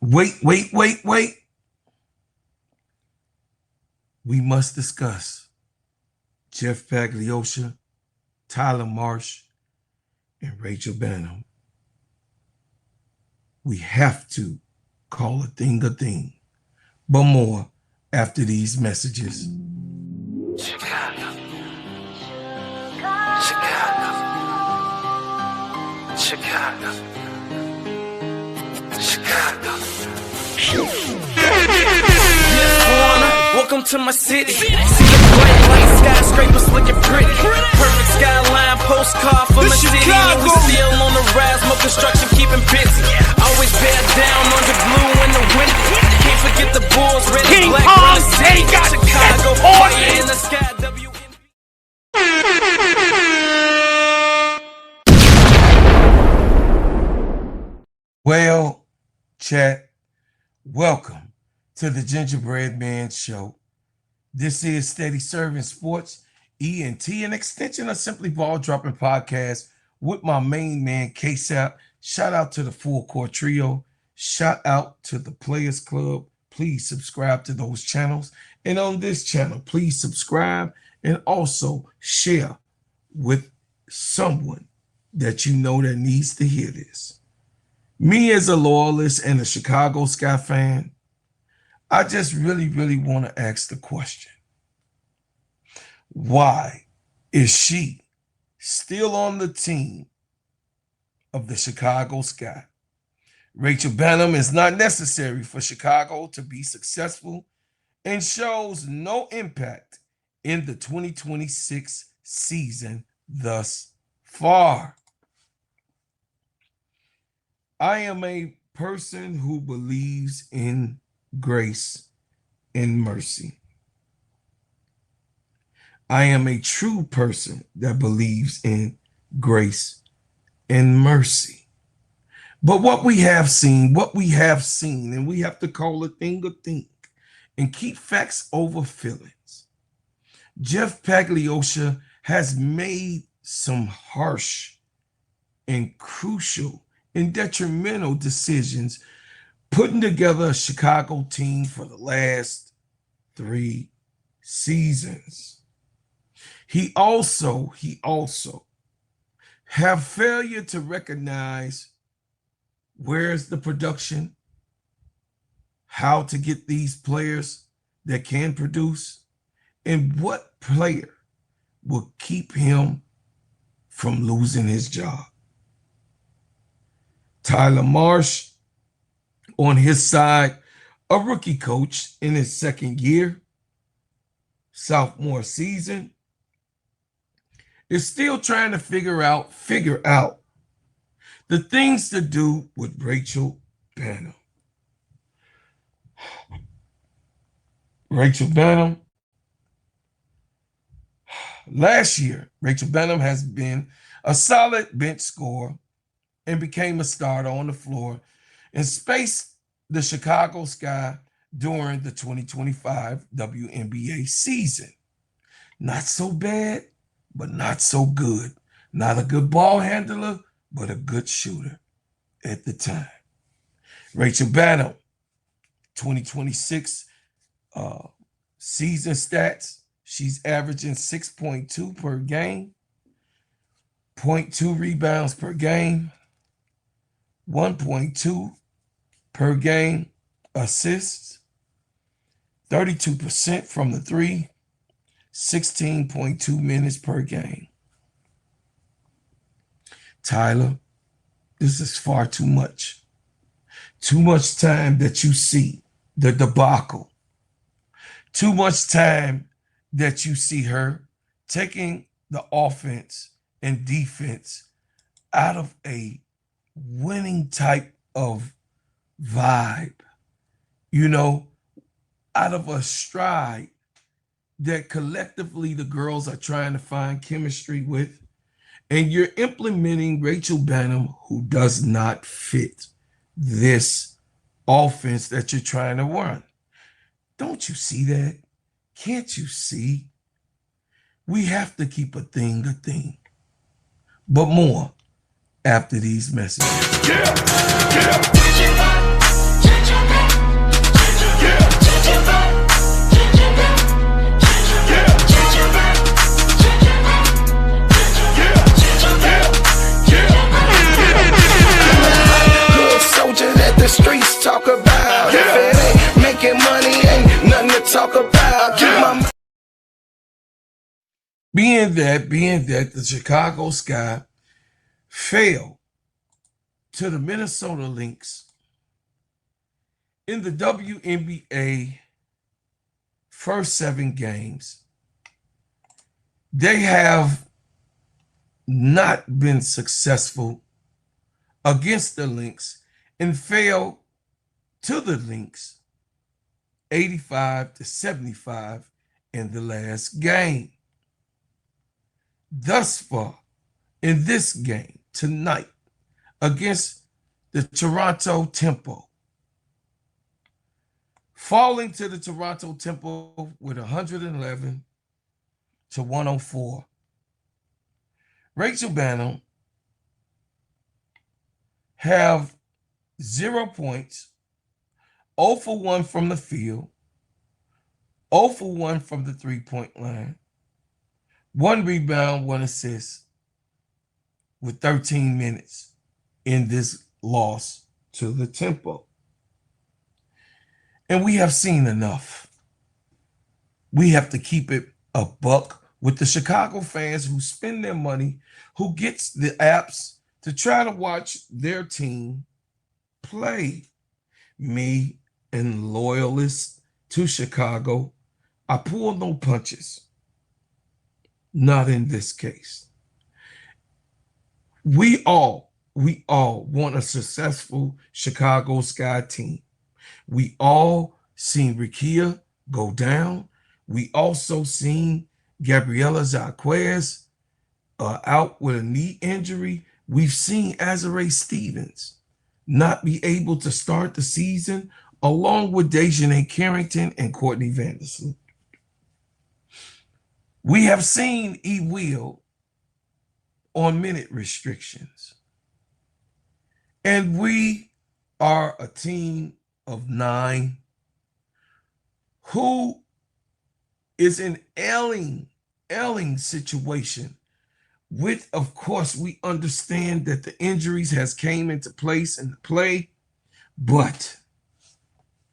Wait. We must discuss Jeff Pagliosha, Tyler Marsh, and Rachel Banham. We have to call a thing, but more after these messages. Chicago. Welcome to my city. See the bright light skyscrapers looking pretty. Perfect skyline postcard for my city. And we still on the rise, more construction keeping busy. Always bear down on the blue and the winter. Can't forget the Bulls, red and black on the city. Chicago, fire in the sky, WNB. Well, chat, welcome to the Gingerbread Man Show. This is Steady Serving Sports, ENT, an extension of Simply Ball Dropping Podcast with my main man, K-Sap. Shout out to the Full Court Trio. Shout out to the Players Club. Please subscribe to those channels. And on this channel, please subscribe and also share with someone that you know that needs to hear this. Me as a loyalist and a Chicago Sky fan, I just really want to ask the question. Why is she still on the team of the Chicago Sky? Rachel Banham is not necessary for Chicago to be successful and shows no impact in the 2026 season thus far. I am a person who believes in grace and mercy. I am a true person that believes in grace and mercy. But what we have seen, and we have to call a thing and keep facts over feelings. Jeff Pagliosha has made some harsh and crucial and detrimental decisions putting together a Chicago team for the last 3 seasons. He also have failure to recognize where's the production, how to get these players that can produce, and what player will keep him from losing his job. Tyler Marsh, on his side, a rookie coach in his second year, sophomore season, is still trying to figure out the things to do with Rachel Banham. Rachel Banham. Last year, Rachel Banham has been a solid bench scorer and became a starter on the floor and spaced the Chicago Sky during the 2025 WNBA season. Not so bad, but not so good. Not a good ball handler, but a good shooter at the time. Rachel Banham, 2026 season stats, she's averaging 6.2 per game, 0.2 rebounds per game, 1.2 per game assists, 32% from the three, 16.2 minutes per game. Tyler, this is far too much. Too much time that you see the debacle. Too much time that you see her taking the offense and defense out of a winning type of vibe, out of a stride that collectively the girls are trying to find chemistry with, and you're implementing Rachel Banham, who does not fit this offense that you're trying to run. Don't you see that? Can't you see? We have to keep a thing. But more after these messages. Yeah. talk about. If it ain't making money, ain't nothing to talk about. Keep my Being that the Chicago Sky fell to the Minnesota Lynx in the WNBA first 7 games, they have not been successful against the Lynx and fell to the Lynx 85-75 in the last game. Thus far, in this game tonight against the Toronto Tempo, falling to the Toronto Tempo with 111-104. Rachel Banham have 0 points, 0 for 1 from the field, 0 for 1 from the three-point line, 1 rebound, 1 assist with 13 minutes in this loss to the Tempo. And we have seen enough. We have to keep it a buck with the Chicago fans who spend their money, who gets the apps to try to watch their team play. Me and loyalists to Chicago, I pull no punches. Not in this case. We all want a successful Chicago Sky team. We all seen Rikia go down. We also seen Gabriela Jaquez out with a knee injury. We've seen Azare Stevens not be able to start the season, along with Dejanay Carrington and Courtney Vandersloot. We have seen E-Will on minute restrictions. And we are a team of 9 who is in ailing situation with, of course, we understand that the injuries has came into place in the play, but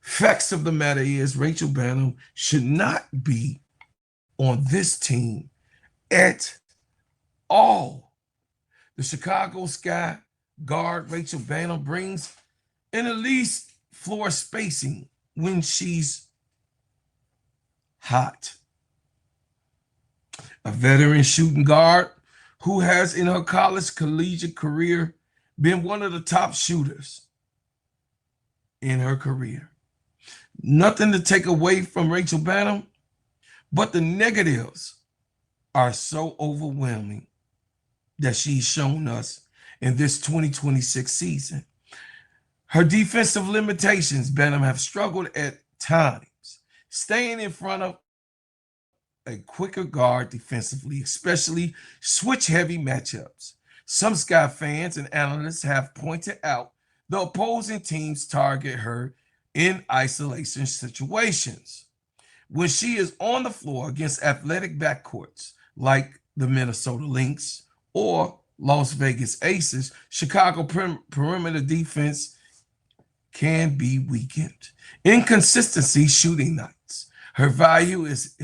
facts of the matter is Rachel Banham should not be on this team at all. The Chicago Sky guard Rachel Banham brings in at least floor spacing when she's hot. A veteran shooting guard who has in her college collegiate career been one of the top shooters in her career. Nothing to take away from Rachel Banham, but the negatives are so overwhelming that she's shown us in this 2026 season. Her defensive limitations, Banham, have struggled at times, staying in front of a quicker guard defensively, especially switch-heavy matchups. Some Sky fans and analysts have pointed out the opposing teams target her in isolation situations. When she is on the floor against athletic backcourts like the Minnesota Lynx or Las Vegas Aces, Chicago perimeter defense can be weakened. Inconsistency shooting nights. Her value is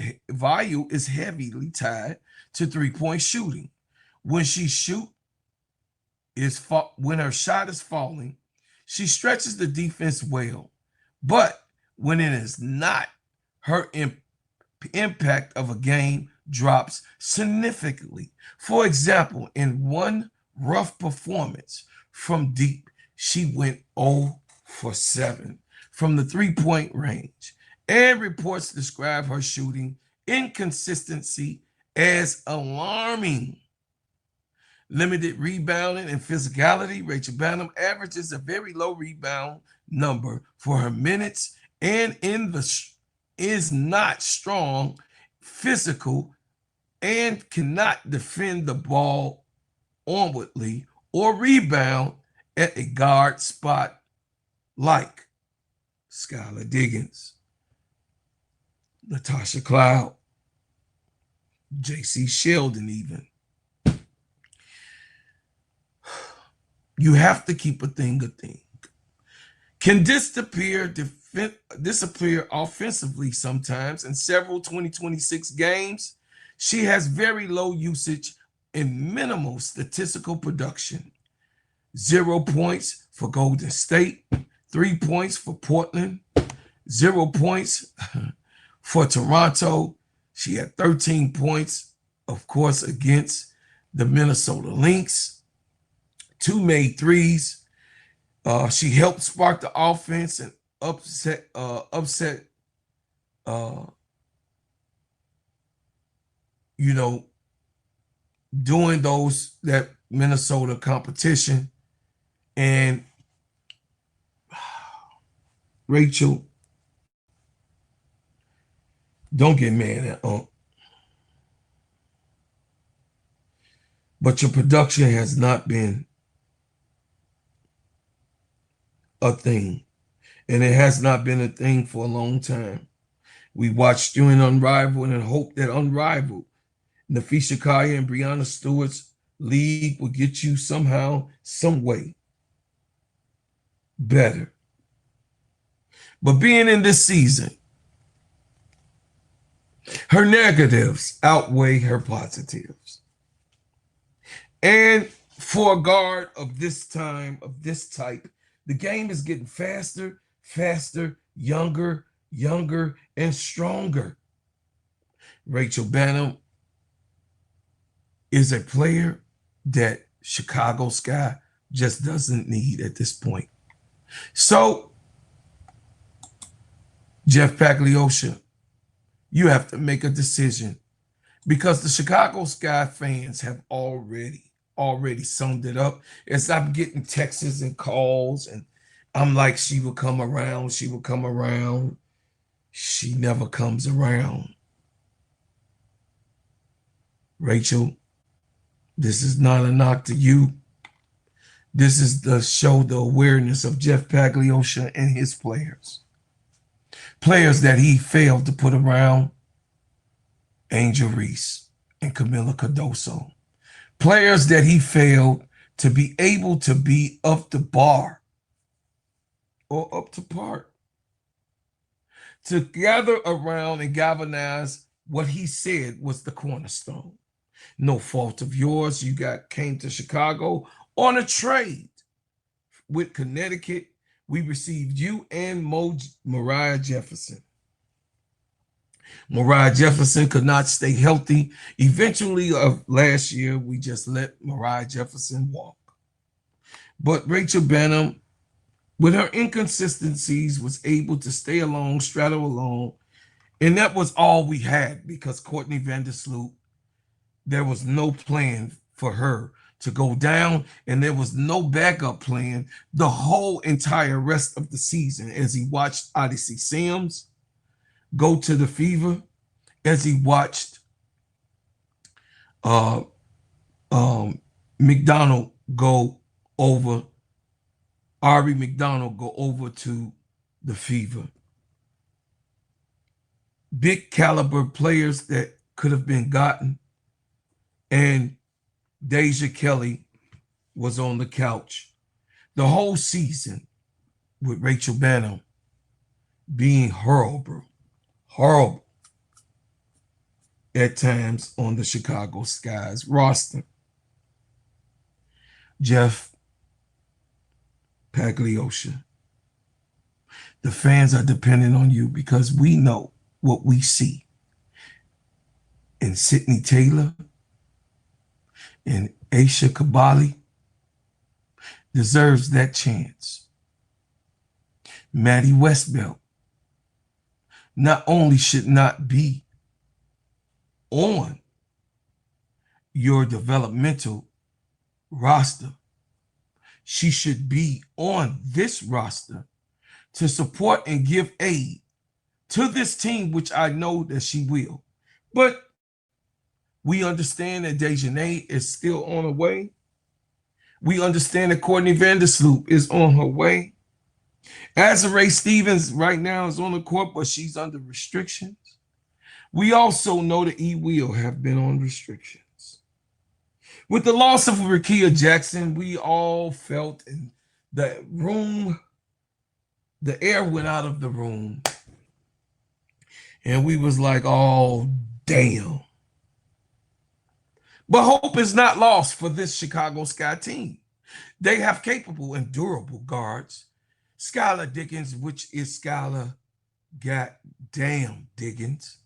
heavily tied to three-point shooting. When when her shot is falling, she stretches the defense well. But when it is not, her impact of a game drops significantly. For example, in one rough performance from deep, she went 0 for 7 from the three-point range. And reports describe her shooting inconsistency as alarming. Limited rebounding and physicality. Rachel Banham averages a very low rebound number for her minutes and is not strong, physical, and cannot defend the ball onwardly or rebound at a guard spot like Skylar Diggins, Natasha Cloud, J.C. Sheldon even. You have to keep a thing a thing. can disappear offensively sometimes. In several 2026 games, she has very low usage and minimal statistical production. 0 points for Golden State, 3 points for Portland, 0 points for Toronto. She had 13 points, of course, against the Minnesota Lynx. 2 made threes. She helped spark the offense and upset doing that Minnesota competition. And Rachel, don't get mad at but your production has not been a thing, and it has not been a thing for a long time. We watched you in Unrivaled and hope that Unrivaled, Nafisha Kaya and Breanna Stewart's league will get you somehow, some way better. But being in this season, her negatives outweigh her positives. And for a guard of this time, of this type, the game is getting faster, younger, and stronger. Rachel Banham is a player that Chicago Sky just doesn't need at this point. So, Jeff Pagliosha, you have to make a decision, because the Chicago Sky fans have already summed it up. As I'm getting texts and calls, and I'm like, she will come around, she will come around. She never comes around. Rachel, this is not a knock to you. This is to show the awareness of Jeff Pagliosha and his players. Players that he failed to put around Angel Reese and Camila Cardoso. Players that he failed to be able to be up to bar or up to par, to gather around and galvanize what he said was the cornerstone. No fault of yours. You came to Chicago on a trade with Connecticut. We received you and Moriah Jefferson. Moriah Jefferson could not stay healthy. Eventually, of last year, we just let Moriah Jefferson walk. But Rachel Banham, with her inconsistencies, was able to stay along, straddle along, and that was all we had, because Courtney Vandersloot, there was no plan for her to go down, and there was no backup plan the whole entire rest of the season, as he watched Odyssey Sims go to the Fever, as he watched McDonald go over, Ari McDonald go over to the Fever. Big caliber players that could have been gotten, and Deja Kelly was on the couch the whole season, with Rachel Banham being horrible at times on the Chicago Sky's roster. Jeff Pagliosha, the fans are dependent on you, because we know what we see in Sydney Taylor and Aisha Kabali deserves that chance. Maddie Westbelt not only should not be on your developmental roster, she should be on this roster to support and give aid to this team, which I know that she will. But we understand that Dejanay is still on her way. We understand that Courtney Vandersloot is on her way. Azarae Stevens right now is on the court, but she's under restrictions. We also know that E. Will have been on restrictions. With the loss of Rickea Jackson, we all felt in the room the air went out of the room. And we was like, oh, damn. But hope is not lost for this Chicago Sky team. They have capable and durable guards. Skylar Diggins, which is Skylar goddamn Diggins,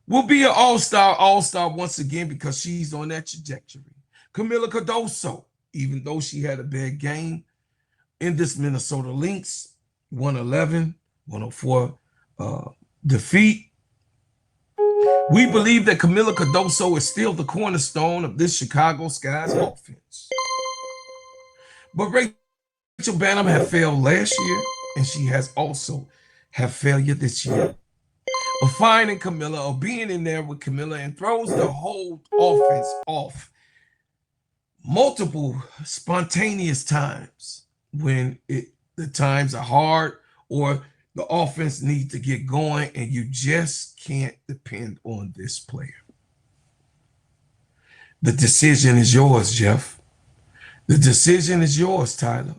will be an all-star once again because she's on that trajectory. Camila Cardoso, even though she had a bad game in this Minnesota Lynx 111-104 defeat, we believe that Camila Cardoso is still the cornerstone of this Chicago Sky's offense. But Rachel Banham had failed last year, and she has also had failure this year. But finding Camila or being in there with Camila and throws the whole offense off multiple spontaneous times when the times are hard or the offense needs to get going and you just can't depend on this player. The decision is yours, Jeff. The decision is yours, Tyler.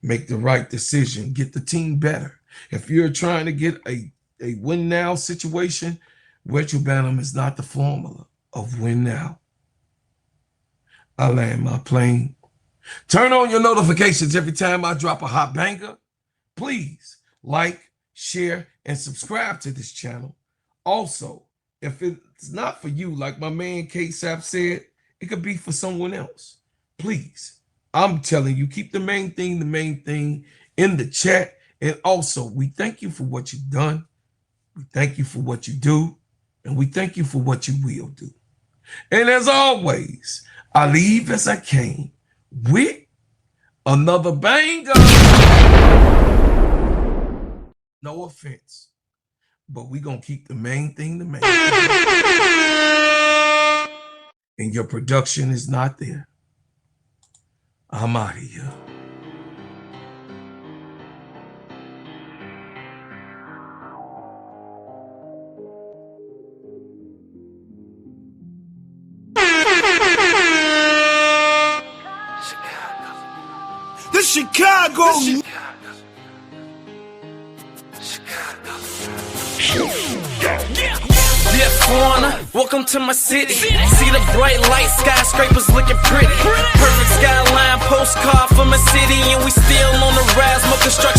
Make the right decision. Get the team better. If you're trying to get a win now situation, Rachel Banham is not the formula of win now. I land my plane. Turn on your notifications every time I drop a hot banger. Please like, share, and subscribe to this channel. Also, if it's not for you, like my man K-Sap said, it could be for someone else. Please, I'm telling you, keep the main thing in the chat. And also, we thank you for what you've done. We thank you for what you do. And we thank you for what you will do. And as always, I leave as I came with another banger. No offense, but we're going to keep the main thing the main thing. And your production is not there. I'm out of here. The Chicago. Yeah, foreigner, welcome to my city. See the bright light, skyscrapers looking pretty. Perfect skyline, postcard from a city, and we still on the rise, more construction.